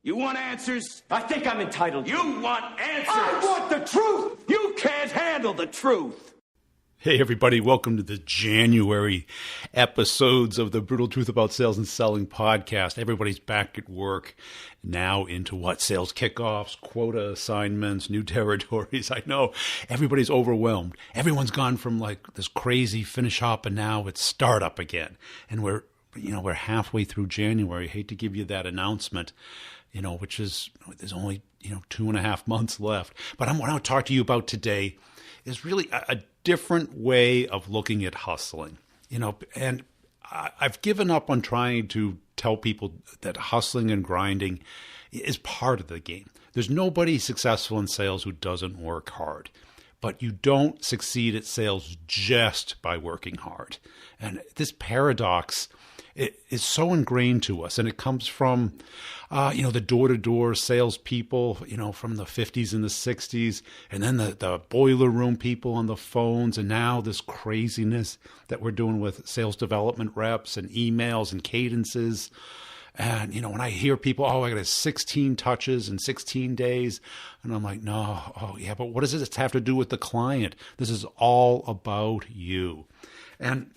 You want answers? I think I'm entitled. You want answers? I want the truth! You can't handle the truth! Hey everybody, welcome to the January episodes of the Brutal Truth About Sales and Selling podcast. Everybody's back at work now into what? Sales kickoffs, quota assignments, new territories. I know everybody's overwhelmed. Everyone's gone from like this crazy finish up and now it's start up again. And we're halfway through January. I hate to give you that announcement, which is there's only, 2.5 months left. But what I want to talk to you about today is really a different way of looking at hustling, and I've given up on trying to tell people that hustling and grinding is part of the game. There's nobody successful in sales who doesn't work hard, but you don't succeed at sales just by working hard. And this paradox is so ingrained to us, and it comes from, the door-to-door salespeople, from the 50s and the 60s, and then the boiler room people on the phones, and now this craziness that we're doing with sales development reps and emails and cadences. And, when I hear people, I got 16 touches in 16 days, and I'm like, no, but what does this have to do with the client? This is all about you. And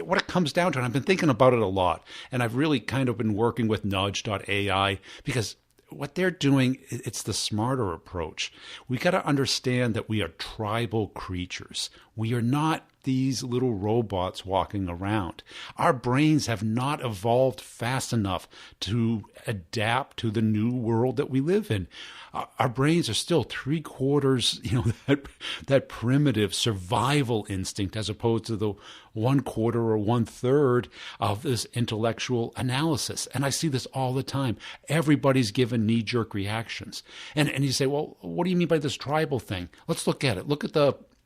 what it comes down to, and I've been thinking about it a lot, and I've really kind of been working with Nudge.ai because what they're doing, it's the smarter approach. We got to understand that we are tribal creatures. We are not these little robots walking around. Our brains have not evolved fast enough to adapt to the new world that we live in. Our brains are still 3/4, that primitive survival instinct as opposed to the 1/4 or 1/3 of this intellectual analysis. And I see this all the time. Everybody's given knee-jerk reactions. And you say, well, what do you mean by this tribal thing? Let's look at it.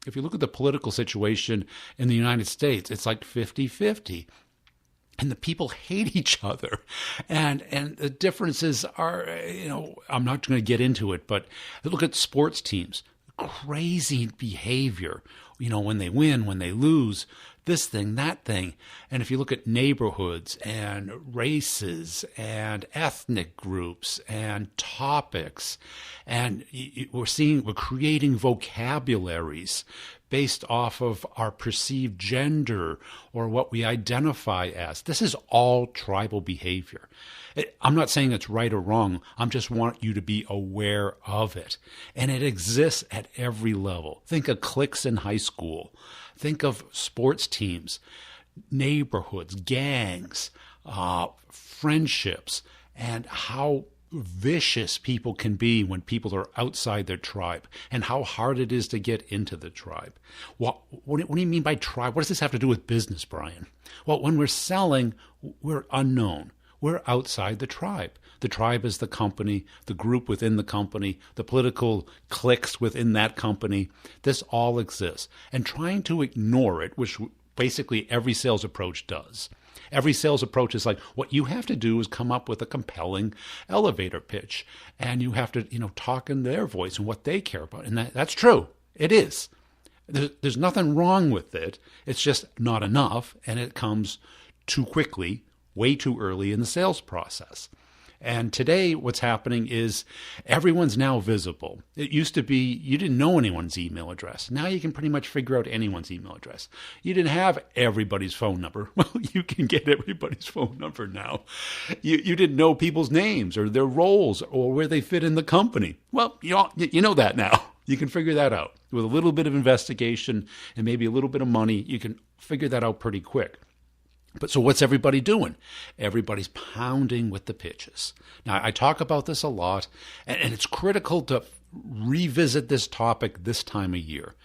If you look at the political situation in the United States, it's like 50-50. And the people hate each other. And the differences are, I'm not going to get into it, but look at sports teams. Crazy behavior, when they win, when they lose, this thing, that thing. And if you look at neighborhoods and races and ethnic groups and topics, and we're creating vocabularies based off of our perceived gender or what we identify as. This is all tribal behavior. I'm not saying it's right or wrong. I just want you to be aware of it. And it exists at every level. Think of cliques in high school. Think of sports teams, neighborhoods, gangs, friendships, and how vicious people can be when people are outside their tribe, and how hard it is to get into the tribe. What do you mean by tribe? What does this have to do with business, Brian? Well, when we're selling, we're unknown. We're outside the tribe. The tribe is the company, the group within the company, the political cliques within that company. This all exists. And trying to ignore it, which basically every sales approach does. Every sales approach is like, what you have to do is come up with a compelling elevator pitch. And you have to, talk in their voice and what they care about. And that's true. It is. There's nothing wrong with it. It's just not enough. And it comes too quickly, way too early in the sales process. And today what's happening is everyone's now visible. It used to be you didn't know anyone's email address. Now you can pretty much figure out anyone's email address. You didn't have everybody's phone number. Well, you can get everybody's phone number now. You didn't know people's names or their roles or where they fit in the company. Well, you know that now. You can figure that out. With a little bit of investigation and maybe a little bit of money, you can figure that out pretty quick. But so what's everybody doing? Everybody's pounding with the pitches. Now, I talk about this a lot, and it's critical to revisit this topic this time of year.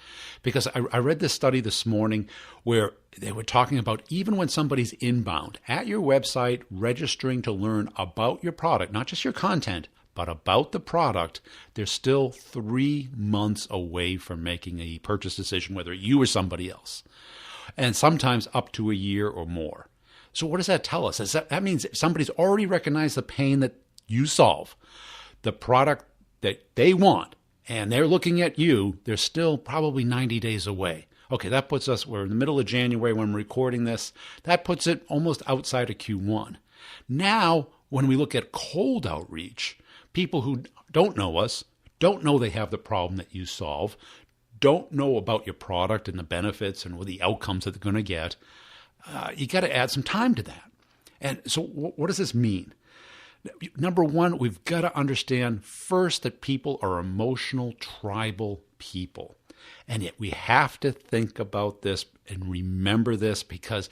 Because I read this study this morning where they were talking about even when somebody's inbound at your website registering to learn about your product, not just your content, but about the product, they're still 3 months away from making a purchase decision, whether you or somebody else. And sometimes up to a year or more. So what does that tell us? That means somebody's already recognized the pain that you solve, the product that they want, and they're looking at you. They're still probably 90 days away. Okay, that puts us, we're in the middle of January when we're recording this. That puts it almost outside of Q1. Now when we look at cold outreach, people who don't know us, don't know they have the problem that you solve, don't know about your product and the benefits and the outcomes that they're going to get, you got to add some time to that. And so what does this mean? Number one, we've got to understand first that people are emotional, tribal people. And yet we have to think about this and remember this, because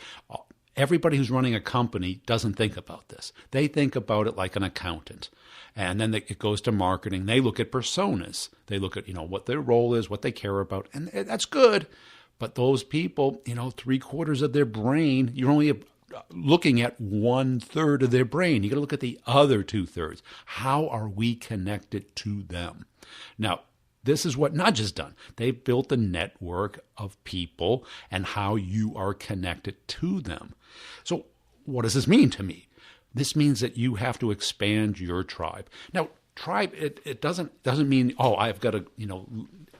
everybody who's running a company doesn't think about this. They think about it like an accountant. And then it goes to marketing. They look at personas. They look at, what their role is, what they care about. And that's good. But those people, 3/4 of their brain, you're only looking at 1/3 of their brain. You got to look at the other 2/3. How are we connected to them? Now, this is what Nudge has done. They've built a network of people and how you are connected to them. So what does this mean to me? This means that you have to expand your tribe. Now, tribe, it doesn't mean, I've got to,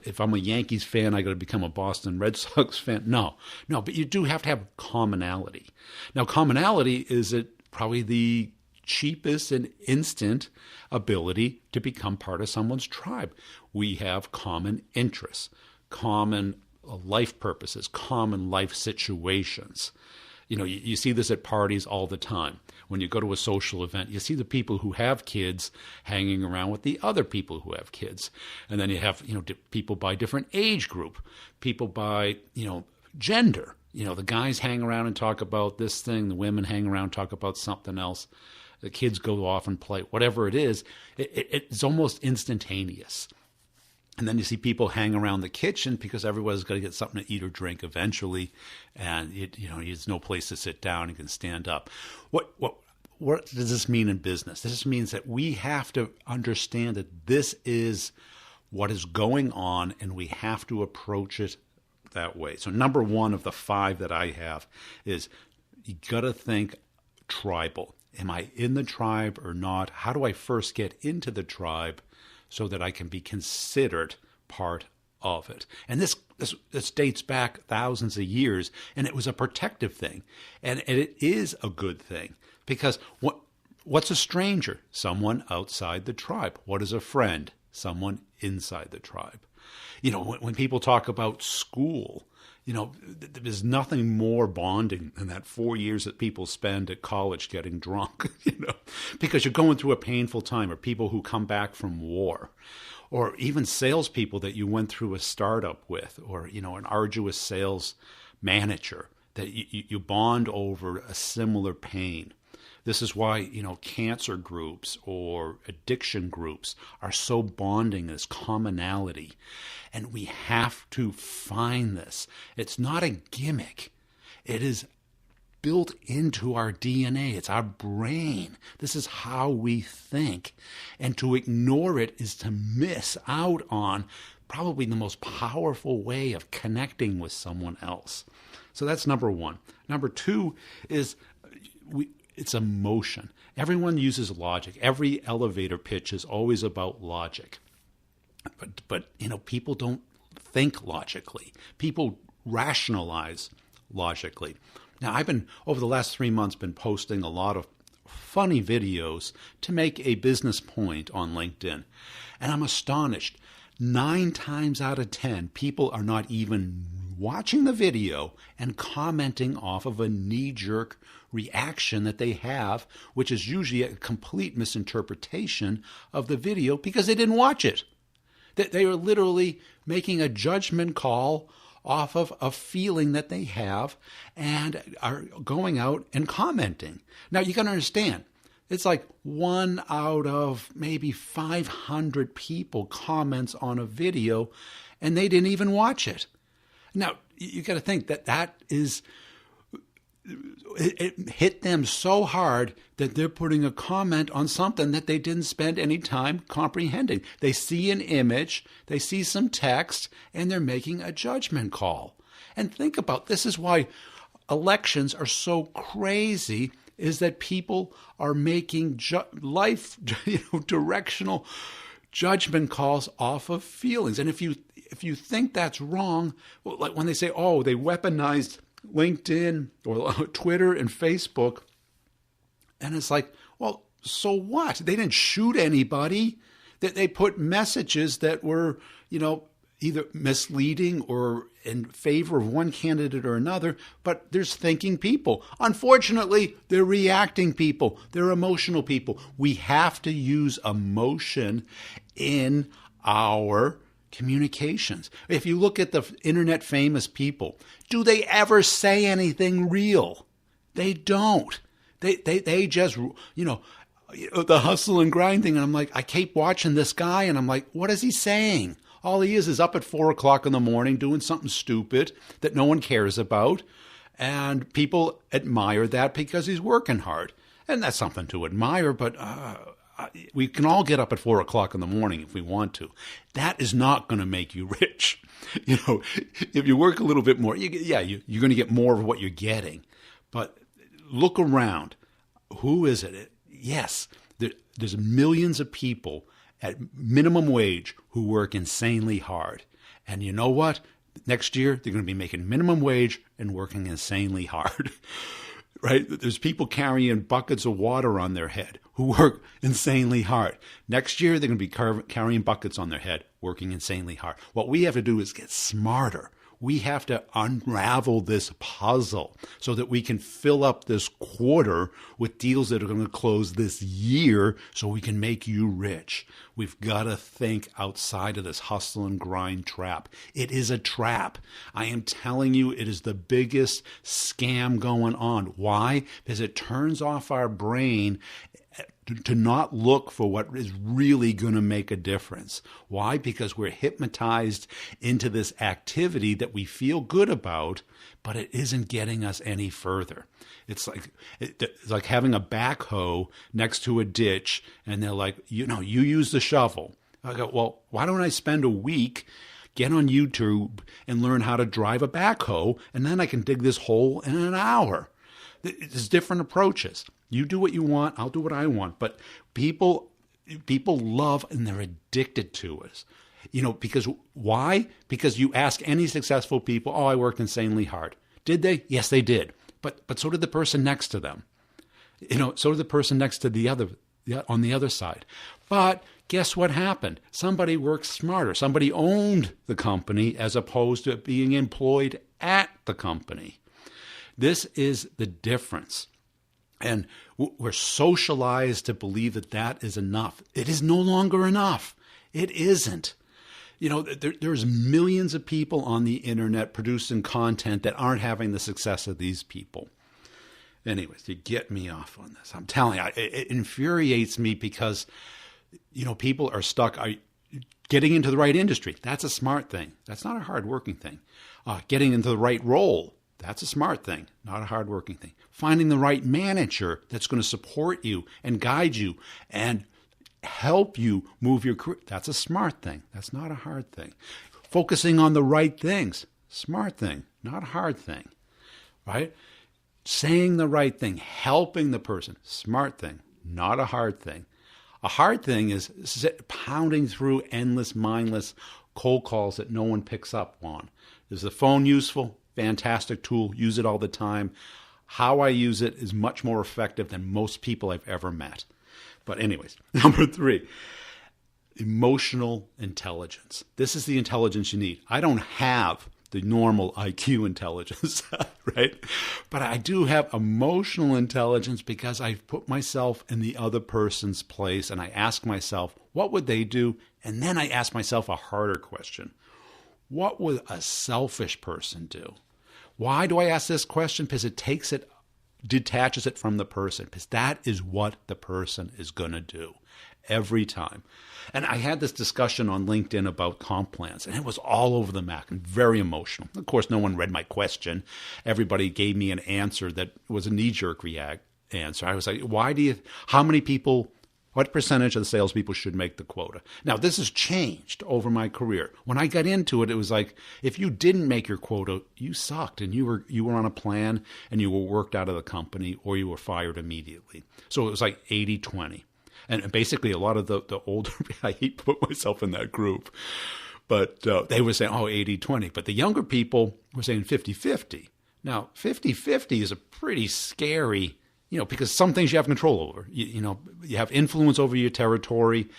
if I'm a Yankees fan, I got to become a Boston Red Sox fan. No, but you do have to have commonality. Now, commonality is probably the cheapest and instant ability to become part of someone's tribe. We have common interests, common life purposes, common life situations. You see this at parties all the time. When you go to a social event, you see the people who have kids hanging around with the other people who have kids. And then you have, people by different age group, people by, gender. The guys hang around and talk about this thing. The women hang around and talk about something else. The kids go off and play. Whatever it is, it's almost instantaneous. And then you see people hang around the kitchen because everybody's got to get something to eat or drink eventually, and there's no place to sit down. You can stand up. What does this mean in business? This means that we have to understand that this is what is going on, and we have to approach it that way. So number one of the 5 that I have is you got to think tribal. Am I in the tribe or not? How do I first get into the tribe so that I can be considered part of it? And this dates back thousands of years, and it was a protective thing. And it is a good thing, because what's a stranger? Someone outside the tribe. What is a friend? Someone inside the tribe. When people talk about school, there's nothing more bonding than that 4 years that people spend at college getting drunk, because you're going through a painful time, or people who come back from war, or even salespeople that you went through a startup with, or, an arduous sales manager that you bond over a similar pain. This is why, cancer groups or addiction groups are so bonding, this commonality. And we have to find this. It's not a gimmick. It is built into our DNA. It's our brain. This is how we think. And to ignore it is to miss out on probably the most powerful way of connecting with someone else. So that's number one. Number two is it's emotion. Everyone uses logic. Every elevator pitch is always about logic. But people don't think logically. People rationalize logically. Now, I've been, over the last 3 months, been posting a lot of funny videos to make a business point on LinkedIn. And I'm astonished. 9 times out of 10, people are not even watching the video and commenting off of a knee-jerk reaction that they have, which is usually a complete misinterpretation of the video because they didn't watch it. They are literally making a judgment call off of a feeling that they have and are going out and commenting. Now, you got to understand, it's like 1 out of maybe 500 people comments on a video, and they didn't even watch it. Now, you got to think that is, it hit them so hard that they're putting a comment on something that they didn't spend any time comprehending. They see an image, they see some text, and they're making a judgment call. And think about, this is why elections are so crazy, is that people are making life directional judgment calls off of feelings. And if you think that's wrong, like when they say, oh, they weaponized LinkedIn or Twitter and Facebook, and it's like, well, so what? They didn't shoot anybody. They put messages that were, either misleading or in favor of one candidate or another, but there's thinking people. Unfortunately, they're reacting people. They're emotional people. We have to use emotion in our communications. If you look at the internet famous people, do they ever say anything real? They don't. They just, the hustle and grind thing. And I'm like, I keep watching this guy and I'm like, what is he saying? All he is up at 4 o'clock in the morning doing something stupid that no one cares about. And people admire that because he's working hard. And that's something to admire, but we can all get up at 4 o'clock in the morning if we want to. That is not going to make you rich. If you work a little bit more, you're going to get more of what you're getting. But look around. Who is it? Yes, there's millions of people at minimum wage who work insanely hard. And you know what? Next year, they're going to be making minimum wage and working insanely hard. Right? There's people carrying buckets of water on their head who work insanely hard. Next year, they're going to be carrying buckets on their head, working insanely hard. What we have to do is get smarter. We have to unravel this puzzle so that we can fill up this quarter with deals that are going to close this year so we can make you rich. We've got to think outside of this hustle and grind trap. It is a trap. I am telling you, it is the biggest scam going on. Why? Because it turns off our brain to not look for what is really going to make a difference. Why? Because we're hypnotized into this activity that we feel good about, but it isn't getting us any further. It's like having a backhoe next to a ditch, and they're like, you use the shovel. I go, well, why don't I spend a week, get on YouTube, and learn how to drive a backhoe, and then I can dig this hole in an hour. There's different approaches. You do what you want, I'll do what I want. But people love and they're addicted to us. Because why? Because you ask any successful people, I worked insanely hard. Did they? Yes, they did. But so did the person next to them. So did the person next to on the other side. But guess what happened? Somebody worked smarter. Somebody owned the company as opposed to being employed at the company. This is the difference. And we're socialized to believe that is enough. It is no longer enough. It isn't. There's millions of people on the internet producing content that aren't having the success of these people. Anyways, you get me off on this. I'm telling you, it infuriates me because, people are stuck getting into the right industry. That's a smart thing. That's not a hard-working thing. Getting into the right role. That's a smart thing, not a hard-working thing. Finding the right manager that's going to support you and guide you and help you move your career. That's a smart thing. That's not a hard thing. Focusing on the right things. Smart thing, not a hard thing. Right? Saying the right thing, helping the person. Smart thing, not a hard thing. A hard thing is pounding through endless, mindless cold calls that no one picks up on. Is the phone useful? Fantastic tool. Use it all the time. How I use it is much more effective than most people I've ever met. But anyways, number 3, emotional intelligence. This is the intelligence you need. I don't have the normal IQ intelligence, right? But I do have emotional intelligence because I've put myself in the other person's place and I ask myself, what would they do? And then I ask myself a harder question. What would a selfish person do? Why do I ask this question? Because it detaches it from the person, because that is what the person is going to do every time. And I had this discussion on LinkedIn about comp plans, and it was all over the map and very emotional. Of course, no one read my question. Everybody gave me an answer that was a knee-jerk answer. I was like, what percentage of the salespeople should make the quota? Now, this has changed over my career. When I got into it, it was like, if you didn't make your quota, you sucked, and you were on a plan, and you were worked out of the company, or you were fired immediately. So it was like 80-20. And basically, a lot of the older, I hate to put myself in that group, but they were saying, 80-20. But the younger people were saying 50-50. Now, 50-50 is a pretty scary because some things you have control over. You have influence over your territory.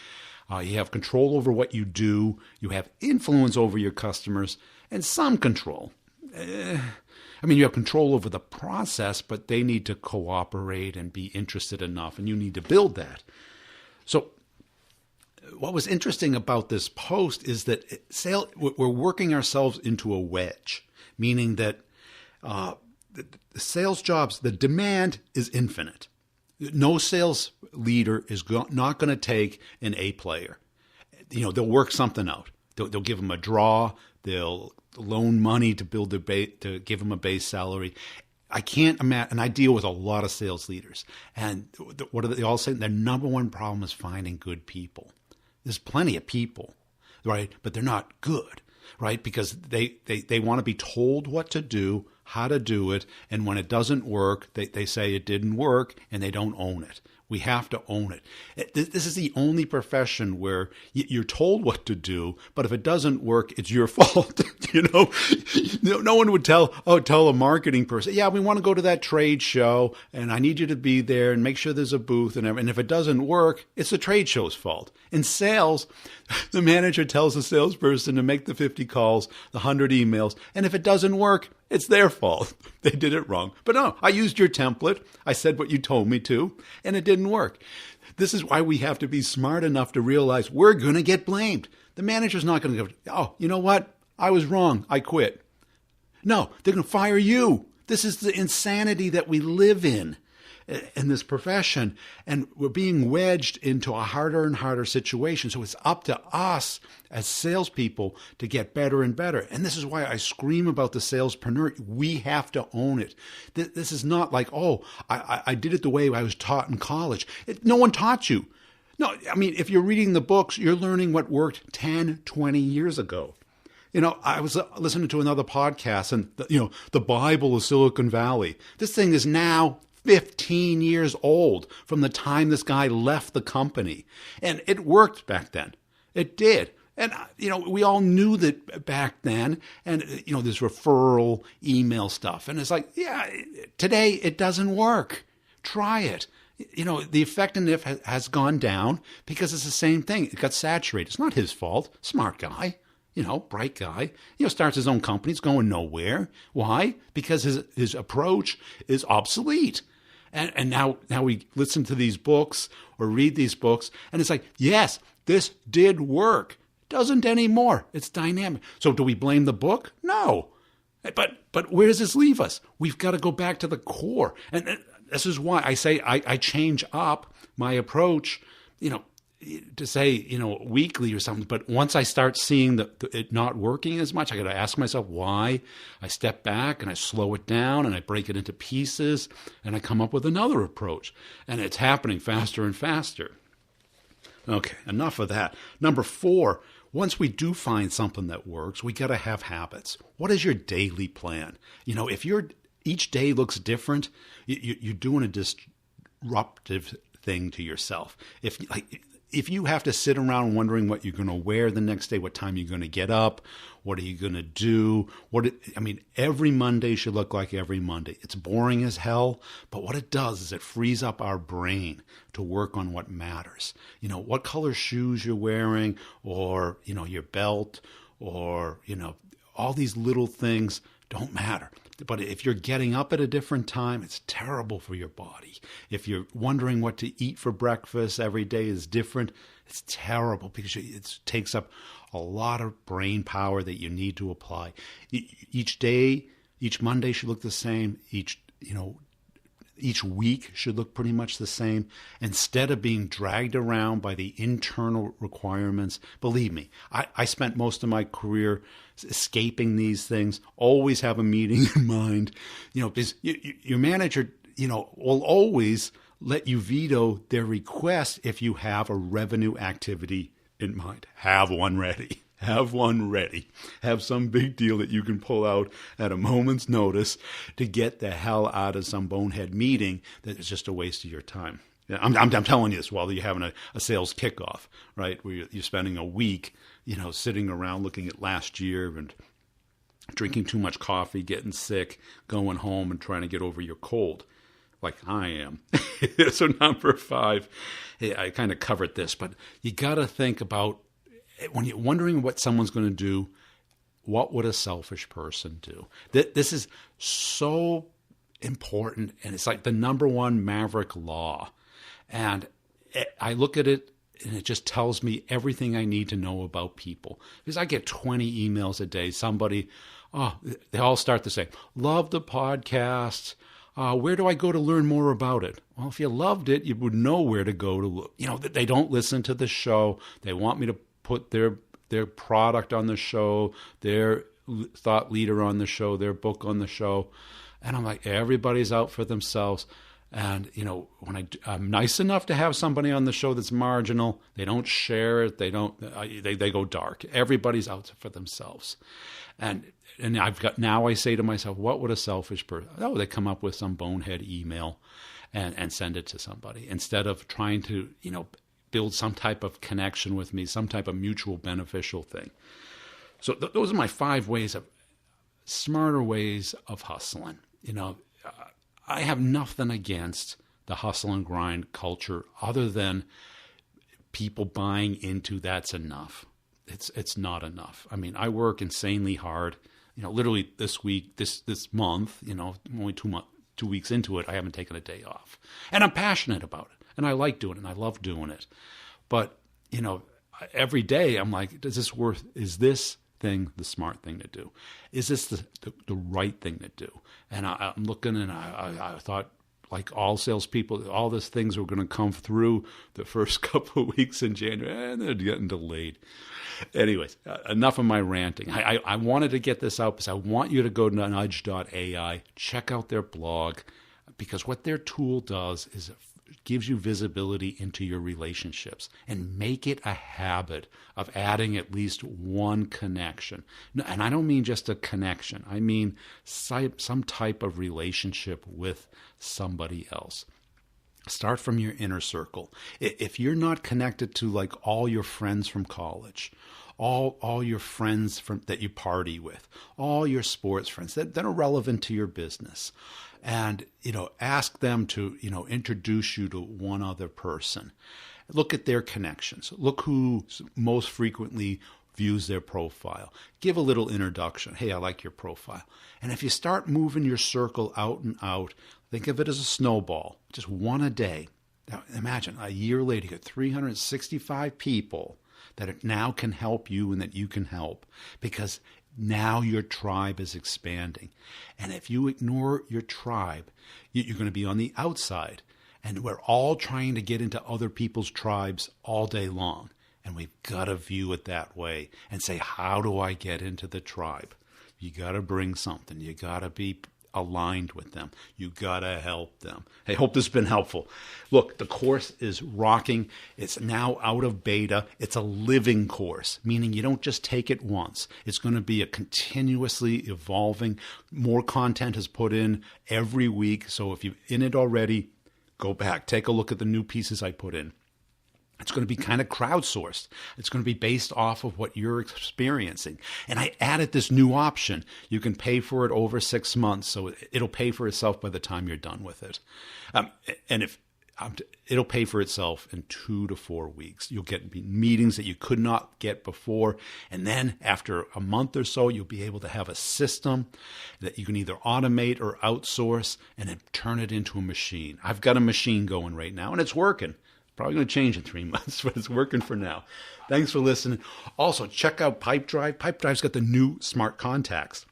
You have control over what you do. You have influence over your customers and some control. You have control over the process, but they need to cooperate and be interested enough, and you need to build that. So what was interesting about this post is that we're working ourselves into a wedge, meaning that the sales jobs, the demand is infinite. No sales leader is not going to take an A player. They'll work something out. They'll give them a draw. They'll loan money to build to give them a base salary. I can't imagine, and I deal with a lot of sales leaders. And what are they all saying? Their number one problem is finding good people. There's plenty of people, right? But they're not good, right? Because they want to be told what to do, how to do it, and when it doesn't work, they say it didn't work, and they don't own it. We have to own it. This is the only profession where you're told what to do, but if it doesn't work, it's your fault. No one would tell a marketing person, yeah, we want to go to that trade show, and I need you to be there and make sure there's a booth and everything. And if it doesn't work, it's the trade show's fault. In sales, the manager tells the salesperson to make the 50 calls, the 100 emails, and if it doesn't work, it's their fault. They did it wrong. But no, I used your template. I said what you told me to, and it didn't work. This is why we have to be smart enough to realize we're going to get blamed. The manager's not going to go, oh, you know what? I was wrong. I quit. No, they're going to fire you. This is the insanity that we live in this profession, and we're being wedged into a harder and harder situation. So it's up to us as salespeople to get better and better. And this is why I scream about the salespreneur. We have to own it. This is not like, oh, I did it the way I was taught in college. No one taught you. No, if you're reading the books, you're learning what worked 10, 20 years ago. I was listening to another podcast, and the Bible of Silicon Valley. This thing is now 15 years old from the time this guy left the company. And it worked back then. It did. And, we all knew that back then. And, this referral email stuff. And it's like, yeah, today it doesn't work. Try it. The effectiveness has gone down because it's the same thing. It got saturated. It's not his fault. Smart guy. Bright guy, starts his own company. It's going nowhere. Why? Because his approach is obsolete. And now we listen to these books or read these books, and it's like, yes, this did work. Doesn't anymore. It's dynamic. So do we blame the book? No. But where does this leave us? We've got to go back to the core. And this is why I say I change up my approach, to say, weekly or something. But once I start seeing it not working as much, I got to ask myself why. I step back and I slow it down and I break it into pieces and I come up with another approach. And it's happening faster and faster. Okay, enough of that. Number 4, once we do find something that works, we got to have habits. What is your daily plan? If each day looks different, you're doing a disruptive thing to yourself. If you have to sit around wondering what you're going to wear the next day, what time you're going to get up, what are you going to do? Every Monday should look like every Monday. It's boring as hell, but what it does is it frees up our brain to work on what matters. What color shoes you're wearing, or, your belt, or, all these little things don't matter. But if you're getting up at a different time, it's terrible for your body. If you're wondering what to eat for breakfast every day is different, it's terrible because it takes up a lot of brain power that you need to apply. Each day, each Monday should look the same. Each week should look pretty much the same. Instead of being dragged around by the internal requirements, believe me, I spent most of my career escaping these things. Always have a meeting in mind, because your manager, will always let you veto their request if you have a revenue activity in mind. Have one ready. Have one ready. Have some big deal that you can pull out at a moment's notice to get the hell out of some bonehead meeting that is just a waste of your time. I'm telling you this while you're having a sales kickoff, right? Where you're spending a week, sitting around looking at last year and drinking too much coffee, getting sick, going home and trying to get over your cold. like I am. So number 5, I kind of covered this, but you got to think about when you're wondering what someone's going to do, what would a selfish person do? This is so important, and it's like the number one maverick law. And I look at it, and it just tells me everything I need to know about people. Because I get 20 emails a day. Somebody, they all start the same. Love the podcast. Where do I go to learn more about it? Well, if you loved it, you would know where to go to look. They don't listen to the show. They want me to put their product on the show, their thought leader on the show, their book on the show. And I'm like, everybody's out for themselves. And, when I'm nice enough to have somebody on the show that's marginal, they don't share it. They go dark. Everybody's out for themselves. And I say to myself, what would a selfish person, they come up with some bonehead email and send it to somebody instead of trying to, build some type of connection with me, some type of mutual beneficial thing. So those are my 5 smarter ways of hustling. I have nothing against the hustle and grind culture other than people buying into that's enough. It's not enough. I mean, I work insanely hard. Literally this week, this month, I'm only 2 weeks into it, I haven't taken a day off. And I'm passionate about it. And I like doing it, and I love doing it. But, every day I'm like, is this thing the smart thing to do? Is this the right thing to do? And I'm looking, and I thought, like all salespeople, all these things were going to come through the first couple of weeks in January, and they're getting delayed. Anyways, enough of my ranting. I wanted to get this out because I want you to go to nudge.ai, check out their blog, because what their tool does is it gives you visibility into your relationships, and make it a habit of adding at least one connection. And I don't mean just a connection. I mean some type of relationship with somebody else. Start from your inner circle. If you're not connected to like all your friends from college, all your friends that you party with, all your sports friends that are relevant to your business, and ask them to introduce you to one other person. Look at their connections. Look who most frequently views their profile. Give a little introduction. Hey, I like your profile. And if you start moving your circle out and out, think of it as a snowball, just one a day. Now imagine a year later, you got 365 people that now can help you and that you can help, because now your tribe is expanding. And if you ignore your tribe, you're going to be on the outside. And we're all trying to get into other people's tribes all day long. And we've got to view it that way and say, how do I get into the tribe? You got to bring something. You got to be aligned with them. You got to help them. I hope this has been helpful. Look, the course is rocking. It's now out of beta. It's a living course, meaning you don't just take it once. It's going to be a continuously evolving. More content is put in every week. So if you're in it already, go back, take a look at the new pieces I put in. It's going to be kind of crowdsourced. It's going to be based off of what you're experiencing. And I added this new option. You can pay for it over 6 months, so it'll pay for itself by the time you're done with it. It'll pay for itself in 2 to 4 weeks. You'll get meetings that you could not get before. And then after a month or so, you'll be able to have a system that you can either automate or outsource and then turn it into a machine. I've got a machine going right now, and it's working. Probably going to change in 3 months, but it's working for now. Thanks for listening. Also, check out Pipedrive. Pipedrive's got the new smart contacts.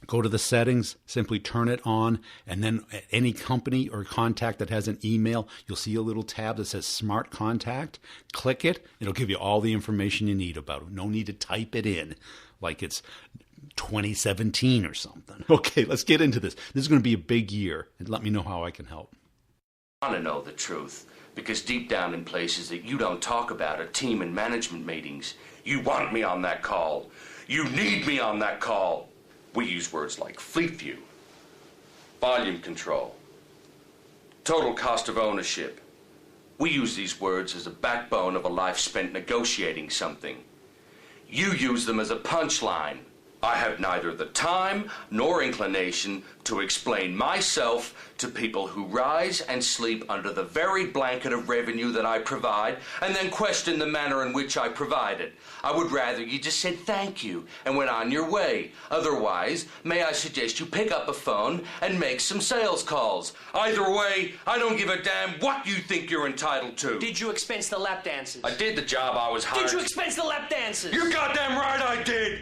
Go to the settings, simply turn it on, and then at any company or contact that has an email, you'll see a little tab that says Smart Contact. Click it. It'll give you all the information you need about it. No need to type it in like it's 2017 or something. Okay, let's get into this. This is going to be a big year, and let me know how I can help. I want to know the truth, because deep down in places that you don't talk about are team and management meetings. You want me on that call. You need me on that call. We use words like fleet view, volume control, total cost of ownership. We use these words as a backbone of a life spent negotiating something. You use them as a punchline I have neither the time nor inclination to explain myself to people who rise and sleep under the very blanket of revenue that I provide and then question the manner in which I provide it. I would rather you just said thank you and went on your way. Otherwise, may I suggest you pick up a phone and make some sales calls. Either way, I don't give a damn what you think you're entitled to. Did you expense the lap dances? I did the job I was hired Did you to- expense the lap dances? You're goddamn right I did!